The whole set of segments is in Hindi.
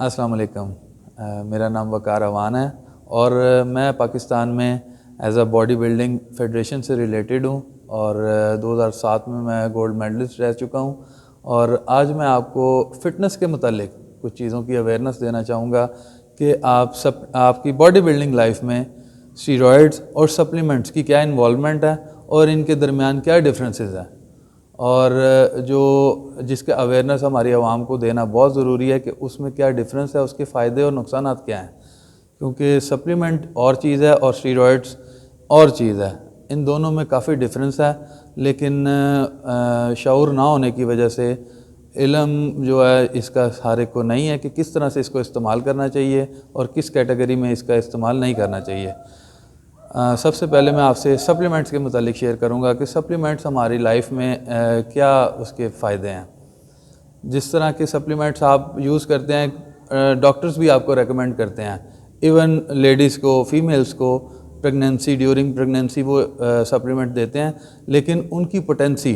अस्सलाम वालेकुम। मेरा नाम वकार अवान है और मैं पाकिस्तान में as a body building federation से रिलेटेड हूँ और 2007 में मैं गोल्ड मेडलिस्ट रह चुका हूँ। और आज मैं आपको फ़िटनेस के मुतालिक कुछ चीज़ों की अवेयरनेस देना चाहूँगा कि आपकी बॉडी बिल्डिंग लाइफ में स्टीरॉयड्स और सप्लीमेंट्स की क्या इन्वॉल्वमेंट है और इनके दरमियान क्या डिफरेंसेस हैं, और जिसके अवेयरनेस हमारी आवाम को देना बहुत ज़रूरी है कि उसमें क्या डिफरेंस है, उसके फ़ायदे और नुकसान क्या हैं। क्योंकि सप्लीमेंट और चीज़ है और स्टीरॉयड्स और चीज़ है, इन दोनों में काफ़ी डिफरेंस है। लेकिन शऊर ना होने की वजह से इल्म जो है इसका हर एक को नहीं है कि किस तरह से इसको इस्तेमाल करना चाहिए और किस कैटेगरी में इसका इस्तेमाल नहीं करना चाहिए। सबसे पहले मैं आपसे सप्लीमेंट्स के मुतालिक शेयर करूंगा कि सप्लीमेंट्स हमारी लाइफ में क्या उसके फ़ायदे हैं। जिस तरह के सप्लीमेंट्स आप यूज़ करते हैं, डॉक्टर्स भी आपको रेकमेंड करते हैं, इवन लेडीज़ को, फीमेल्स को प्रेगनेंसी, ड्यूरिंग प्रेगनेंसी वो सप्लीमेंट देते हैं, लेकिन उनकी पोटेंसी,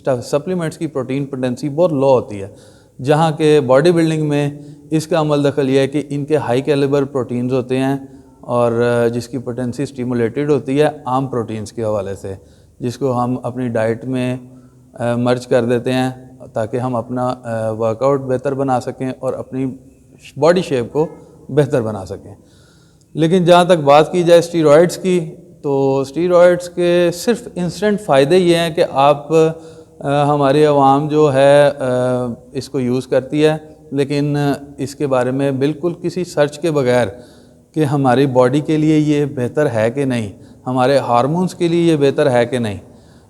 सप्लीमेंट्स की प्रोटीन पोटेंसी बहुत लो होती है। जहाँ के बॉडी बिल्डिंग में इसका अमल दखल ये है कि इनके हाई कैलिबर प्रोटीन्स होते हैं और जिसकी पोटेंसी स्टिमुलेटेड होती है आम प्रोटीन्स के हवाले से, जिसको हम अपनी डाइट में मर्ज कर देते हैं ताकि हम अपना वर्कआउट बेहतर बना सकें और अपनी बॉडी शेप को बेहतर बना सकें। लेकिन जहाँ तक बात की जाए स्टीरॉयड्स की, तो स्टीरॉयड्स के सिर्फ इंस्टेंट फ़ायदे ये हैं कि आप हमारी आवाम जो है इसको यूज़ करती है, लेकिन इसके बारे में बिल्कुल किसी सर्च के बगैर कि हमारी बॉडी के लिए ये बेहतर है कि नहीं, हमारे हार्मोन्स के लिए ये बेहतर है कि नहीं।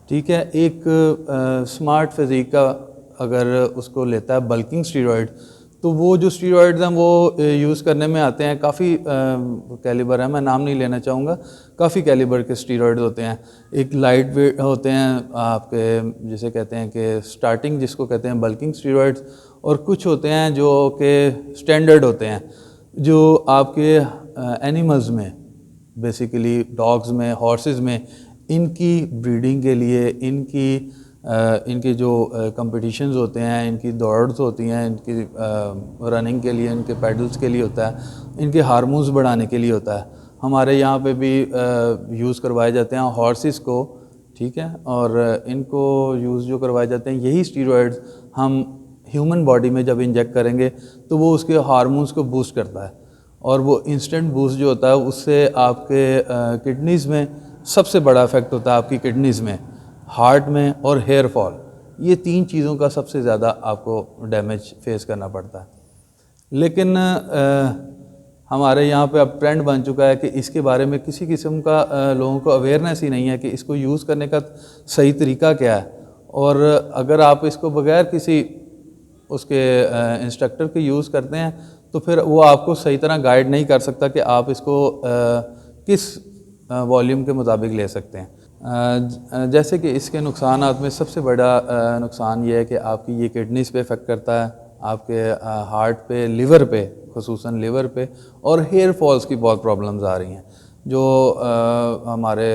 ठीक है, एक स्मार्ट फिज़िक का अगर उसको लेता है बल्किंग स्टीरॉयड, तो वो जो स्टीरॉयड्स हैं वो यूज़ करने में आते हैं, काफ़ी कैलिबर है, मैं नाम नहीं लेना चाहूँगा, काफ़ी कैलिबर के स्टीरॉयड्स होते हैं। एक लाइट वेट होते हैं आपके, जिसे कहते हैं कि स्टार्टिंग, जिसको कहते हैं बल्किंग स्टीरॉयड्स, और कुछ होते हैं जो कि स्टैंडर्ड होते हैं, जो आपके एनिमल्स में, बेसिकली डॉग्स में, हॉर्सेस में, इनकी ब्रीडिंग के लिए, इनके जो कंपटीशंस होते हैं, इनकी दौड़्स होती हैं, इनकी रनिंग के लिए, इनके पैडल्स के लिए होता है, इनके हार्मोन्स बढ़ाने के लिए होता है। हमारे यहाँ पे भी यूज़ करवाए जाते हैं हॉर्सेस को, ठीक है, और इनको यूज़ जो करवाए जाते हैं, यही स्टीरॉयड्स हम ह्यूमन बॉडी में जब इंजेक्ट करेंगे तो वो उसके हार्मोन्स को बूस्ट करता है, और वो इंस्टेंट बूस्ट जो होता है उससे आपके किडनीज़ में सबसे बड़ा इफेक्ट होता है, आपकी किडनीज़ में, हार्ट में और हेयर फॉल। ये तीन चीज़ों का सबसे ज़्यादा आपको डैमेज फेस करना पड़ता है। लेकिन हमारे यहाँ पे अब ट्रेंड बन चुका है कि इसके बारे में किसी किस्म का लोगों को अवेयरनेस ही नहीं है कि इसको यूज़ करने का सही तरीका क्या है, और अगर आप इसको बगैर किसी उसके इंस्ट्रक्टर के यूज़ करते हैं तो फिर वो आपको सही तरह गाइड नहीं कर सकता कि आप इसको किस वॉल्यूम के मुताबिक ले सकते हैं। जैसे कि इसके नुकसानात में सबसे बड़ा नुकसान ये है कि आपकी ये किडनीज़ पे इफ़ेक्ट करता है, आपके हार्ट पे, लिवर पे, खुसूसन लिवर पे, और हेयर फॉल्स की बहुत प्रॉब्लम्स आ रही हैं, जो हमारे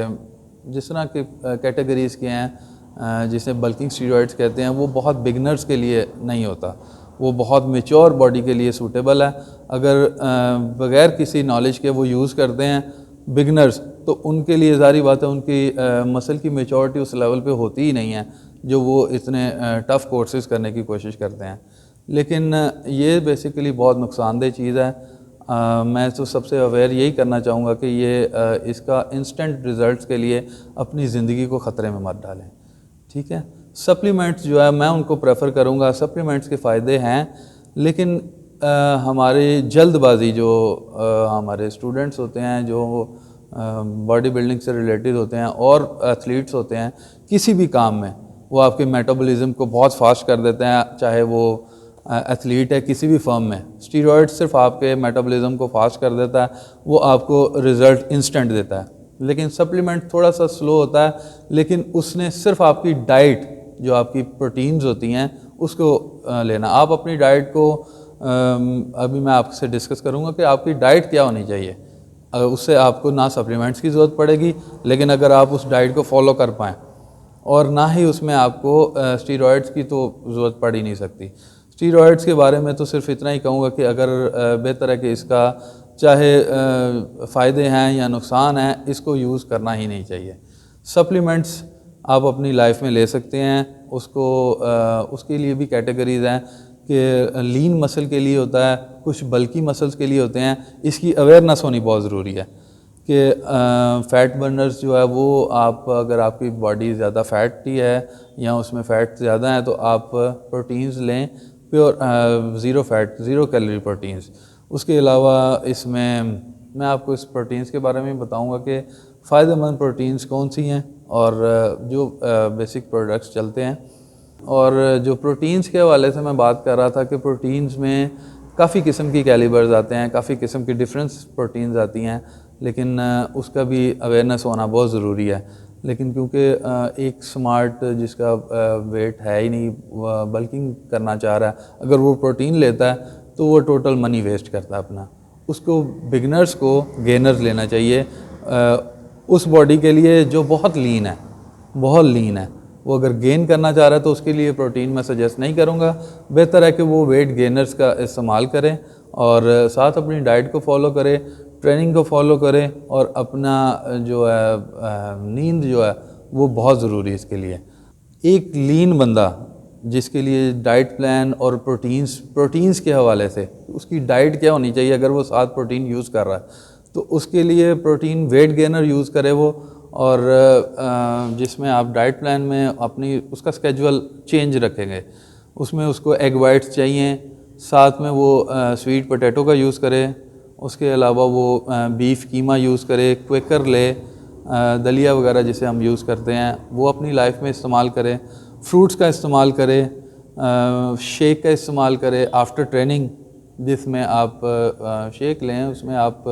जिस तरह के कैटेगरीज़ के हैं, जिसे बल्किंग स्टीरॉयड्स कहते हैं, वो बहुत बिगनर्स के लिए नहीं होता, वो बहुत मेच्योर बॉडी के लिए सूटेबल है। अगर बग़ैर किसी नॉलेज के वो यूज़ करते हैं बिगनर्स, तो उनके लिए ज़ाहिर बात है उनकी मसल की मेच्योरिटी उस लेवल पे होती ही नहीं है जो वो इतने टफ़ कोर्सेज करने की कोशिश करते हैं। लेकिन ये बेसिकली बहुत नुकसानदेह चीज़ है। मैं तो सबसे अवेयर यही करना चाहूँगा कि ये इसका इंस्टेंट रिज़ल्ट्स के लिए अपनी ज़िंदगी को ख़तरे में मत डालें। ठीक है, सप्लीमेंट्स जो है मैं उनको प्रेफर करूँगा, सप्लीमेंट्स के फ़ायदे हैं, लेकिन हमारी जल्दबाजी, जो हमारे स्टूडेंट्स होते हैं, जो बॉडी बिल्डिंग से रिलेटेड होते हैं और एथलीट्स होते हैं, किसी भी काम में वो आपके मेटाबॉलिज्म को बहुत फास्ट कर देते हैं, चाहे वो एथलीट है किसी भी फर्म में। स्टीरॉयड सिर्फ आपके मेटाबॉलिज्म को फास्ट कर देता है, वो आपको रिज़ल्ट इंस्टेंट देता है। लेकिन सप्लीमेंट थोड़ा सा स्लो होता है, लेकिन उसने सिर्फ आपकी डाइट, जो आपकी प्रोटीन्स होती हैं, उसको लेना। आप अपनी डाइट को अभी मैं आपसे डिस्कस करूंगा कि आपकी डाइट क्या होनी चाहिए, उससे आपको ना सप्लीमेंट्स की ज़रूरत पड़ेगी, लेकिन अगर आप उस डाइट को फॉलो कर पाएँ, और ना ही उसमें आपको स्टीरॉयड्स की तो ज़रूरत पड़ ही नहीं सकती। स्टीरॉयड्स के बारे में तो सिर्फ इतना ही कहूँगा कि अगर बेहतर है कि इसका चाहे फ़ायदे हैं या नुकसान हैं, इसको यूज़ करना ही नहीं चाहिए। सप्लीमेंट्स आप अपनी लाइफ में ले सकते हैं, उसके लिए भी कैटेगरीज़ हैं कि लीन मसल के लिए होता है, कुछ बल्की मसल्स के लिए होते हैं। इसकी अवेयरनेस होनी बहुत ज़रूरी है कि फ़ैट बर्नर्स जो है वो आप, अगर आपकी बॉडी ज़्यादा फैटी है या उसमें फ़ैट ज़्यादा है तो आप प्रोटीन्स लें, pure zero fat zero calorie proteins. उसके अलावा इसमें मैं आपको इस प्रोटीन्स के बारे में बताऊंगा कि फ़ायदेमंद प्रोटीन्स कौन सी हैं और जो बेसिक प्रोडक्ट्स चलते हैं। और जो प्रोटीन्स के हवाले से मैं बात कर रहा था कि प्रोटीन्स में काफ़ी किस्म की कैलिबर्स आते हैं, काफ़ी किस्म की डिफरेंस प्रोटीन्स आती हैं, लेकिन उसका भी अवेयरनेस होना बहुत ज़रूरी है। लेकिन क्योंकि एक स्मार्ट जिसका वेट है ही नहीं, बल्किंग करना चाह रहा है, अगर वो प्रोटीन लेता है तो वो टोटल मनी वेस्ट करता है अपना। उसको बिगनर्स को गेनर्स लेना चाहिए उस बॉडी के लिए जो बहुत लीन है, बहुत लीन है। वो अगर गेन करना चाह रहा है तो उसके लिए प्रोटीन मैं सजेस्ट नहीं करूँगा। बेहतर है कि वो वेट गेनर्स का इस्तेमाल करें और साथ अपनी डाइट को फॉलो करें, ट्रेनिंग को फॉलो करें और अपना जो है नींद जो है वो बहुत ज़रूरी है इसके लिए। एक लीन बंदा जिसके लिए डाइट प्लान और प्रोटीन्स के हवाले से उसकी डाइट क्या होनी चाहिए, अगर वो 7 प्रोटीन यूज़ कर रहा है तो उसके लिए प्रोटीन वेट गेनर यूज़ करे वो, और जिसमें आप डाइट प्लान में अपनी उसका स्केजुअल चेंज रखेंगे। उसमें उसको एग वाइट्स चाहिए, साथ में वो स्वीट पोटैटो का यूज़ करे, उसके अलावा वो बीफ कीमा यूज़ करे, क्वेकर ले, दलिया वगैरह जिसे हम यूज़ करते हैं वो अपनी लाइफ में इस्तेमाल करें, फ्रूट्स का इस्तेमाल करें, शेक का इस्तेमाल करें आफ्टर ट्रेनिंग, जिसमें आप शेक लें, उसमें आप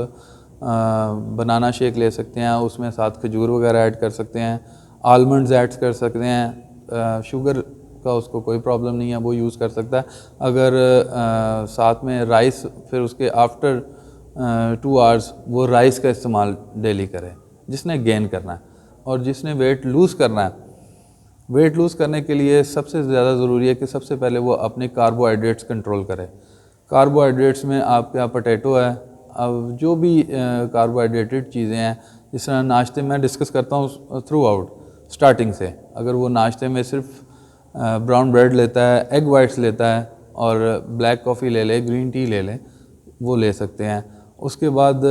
बनाना शेक ले सकते हैं, उसमें साथ खजूर वगैरह ऐड कर सकते हैं, आलमंड्स ऐड कर सकते हैं, शुगर का उसको कोई प्रॉब्लम नहीं है, वो यूज़ कर सकता है। अगर साथ में राइस, फिर उसके आफ्टर 2 आवर्स वो राइस का इस्तेमाल डेली करें जिसने गेन करना है। और जिसने वेट लूज़ करना है, वेट लूज़ करने के लिए सबसे ज़्यादा ज़रूरी है कि सबसे पहले वो अपने कार्बोहाइड्रेट्स कंट्रोल करे। कार्बोहाइड्रेट्स में आपके यहाँ पोटैटो है, अब जो भी कार्बोहाइड्रेटेड चीज़ें हैं, जिस तरह नाश्ते में डिस्कस करता हूँ थ्रू आउट स्टार्टिंग से, अगर वो नाश्ते में सिर्फ ब्राउन ब्रेड लेता है, एग वाइट्स लेता है और ब्लैक कॉफ़ी ले ले, ग्रीन टी ले ले, वो ले सकते हैं। उसके बाद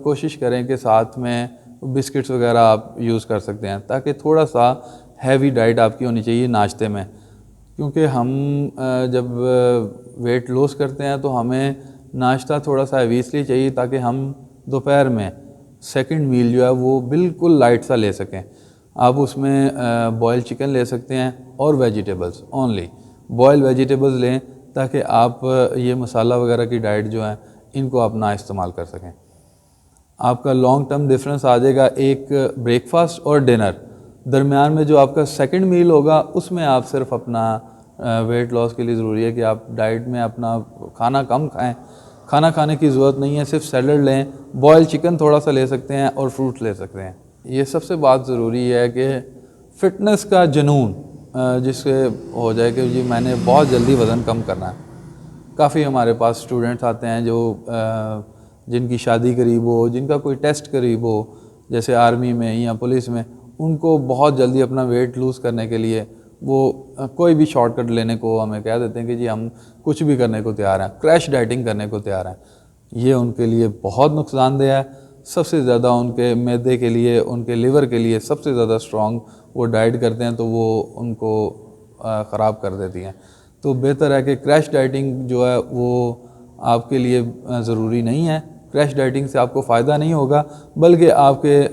कोशिश करें कि साथ में बिस्किट्स वगैरह आप यूज़ कर सकते हैं, ताकि थोड़ा सा हैवी डाइट आपकी होनी चाहिए नाश्ते में। क्योंकि हम जब वेट लॉस करते हैं तो हमें नाश्ता थोड़ा सा हैवी इसलिए चाहिए ताकि हम दोपहर में सेकंड मील जो है वो बिल्कुल लाइट सा ले सकें। आप उसमें बॉयल चिकन ले सकते हैं और वेजिटेबल्स, ओनली बॉयल वेजिटेबल्स लें ताकि आप ये मसाला वगैरह की डाइट जो है इनको आप ना इस्तेमाल कर सकें। आपका लॉन्ग टर्म डिफरेंस आ जाएगा एक ब्रेकफास्ट और डिनर दरमियान में। जो आपका सेकंड मील होगा उसमें आप सिर्फ अपना वेट लॉस के लिए ज़रूरी है कि आप डाइट में अपना खाना कम खाएं, खाना खाने की ज़रूरत नहीं है, सिर्फ सैलड लें, बॉयल चिकन थोड़ा सा ले सकते हैं और फ्रूट्स ले सकते हैं। ये सबसे बात ज़रूरी है कि फ़िटनेस का जुनून जिससे हो जाए कि जी मैंने बहुत जल्दी वज़न कम करना है। काफ़ी हमारे पास स्टूडेंट्स आते हैं जो जिनकी शादी करीब हो, जिनका कोई टेस्ट करीब हो, जैसे आर्मी में या पुलिस में, उनको बहुत जल्दी अपना वेट लूज़ करने के लिए वो कोई भी शॉर्टकट लेने को हमें कह देते हैं कि जी हम कुछ भी करने को तैयार हैं, क्रैश डाइटिंग करने को तैयार हैं। ये उनके लिए बहुत नुकसानदेह है। सबसे ज़्यादा उनके मैदे के लिए, उनके लिवर के लिए सबसे ज़्यादा स्ट्रॉन्ग वो डाइट करते हैं तो वो उनको ख़राब कर देती हैं। तो बेहतर है कि क्रैश डाइटिंग जो है वो आपके लिए ज़रूरी नहीं है। क्रैश डाइटिंग से आपको फ़ायदा नहीं होगा, बल्कि आपके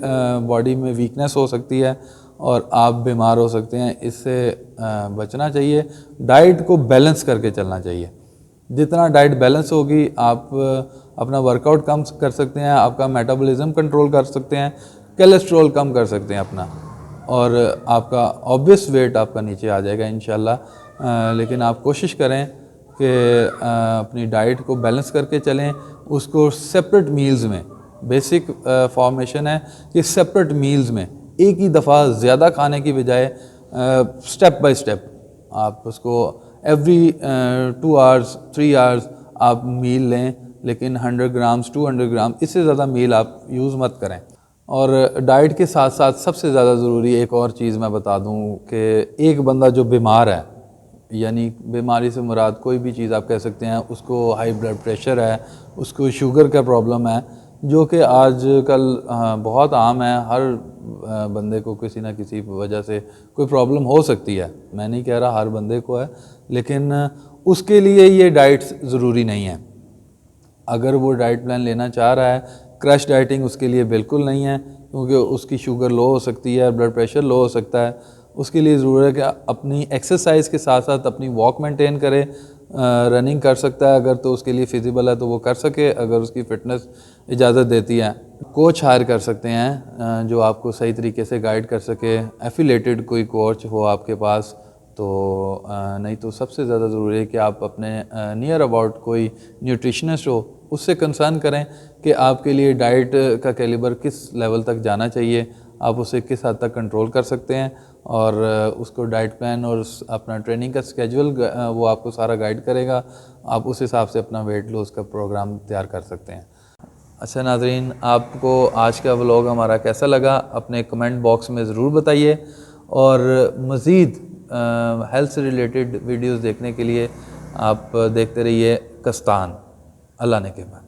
बॉडी में वीकनेस हो सकती है और आप बीमार हो सकते हैं। इससे बचना चाहिए। डाइट को बैलेंस करके चलना चाहिए। जितना डाइट बैलेंस होगी आप अपना वर्कआउट कम कर सकते हैं, आपका मेटाबॉलिज्म कंट्रोल कर सकते हैं, कोलेस्ट्रॉल कम कर सकते हैं अपना, और आपका ऑब्वियस वेट आपका नीचे आ जाएगा इंशाल्लाह। लेकिन आप कोशिश करें कि अपनी डाइट को बैलेंस करके चलें, उसको सेपरेट मील्स में, बेसिक फॉर्मेशन है कि सेपरेट मील्स में एक ही दफ़ा ज़्यादा खाने की बजाय स्टेप बाय स्टेप आप उसको एवरी 2 आवर्स 3 आवर्स आप मील लें, लेकिन 100 ग्राम्स 200 ग्राम इससे ज़्यादा मील आप यूज़ मत करें। और डाइट के साथ साथ सबसे ज़्यादा ज़रूरी एक और चीज़ मैं बता दूं कि एक बंदा जो बीमार है, यानी बीमारी से मुराद कोई भी चीज़ आप कह सकते हैं, उसको हाई ब्लड प्रेशर है, उसको शुगर का प्रॉब्लम है, जो कि आजकल बहुत आम है, हर बंदे को किसी ना किसी वजह से कोई प्रॉब्लम हो सकती है। मैं नहीं कह रहा हर बंदे को है, लेकिन उसके लिए ये डाइट्स ज़रूरी नहीं है। अगर वो डाइट प्लान लेना चाह रहा है, क्रश डाइटिंग उसके लिए बिल्कुल नहीं है, क्योंकि उसकी शुगर लो हो सकती है, ब्लड प्रेशर लो हो सकता है। उसके लिए ज़रूरी है कि अपनी एक्सरसाइज के साथ साथ अपनी वॉक मेंटेन करे। रनिंग कर सकता है अगर, तो उसके लिए फिजिबल है तो वो कर सके, अगर उसकी फ़िटनेस इजाज़त देती है। कोच हायर कर सकते हैं जो आपको सही तरीके से गाइड कर सके, एफिलेटेड कोई कोच हो आपके पास तो। नहीं तो सबसे ज़्यादा ज़रूरी है कि आप अपने नियर अबाउट कोई न्यूट्रिशनिस्ट हो, उससे कंसर्न करें कि आपके लिए डाइट का कैलिबर किस लेवल तक जाना चाहिए, आप उसे किस हद तक कंट्रोल कर सकते हैं, और उसको डाइट प्लान और अपना ट्रेनिंग का स्केजुअल वो आपको सारा गाइड करेगा। आप उस हिसाब से अपना वेट लॉस का प्रोग्राम तैयार कर सकते हैं। अच्छा नाज़रीन, आपको आज का व्लॉग हमारा कैसा लगा अपने कमेंट बॉक्स में ज़रूर बताइए, और मज़ीद हेल्थ से रिलेटेड वीडियोस देखने के लिए आप देखते रहिए कस्तान। अल्लाह ने के बाद।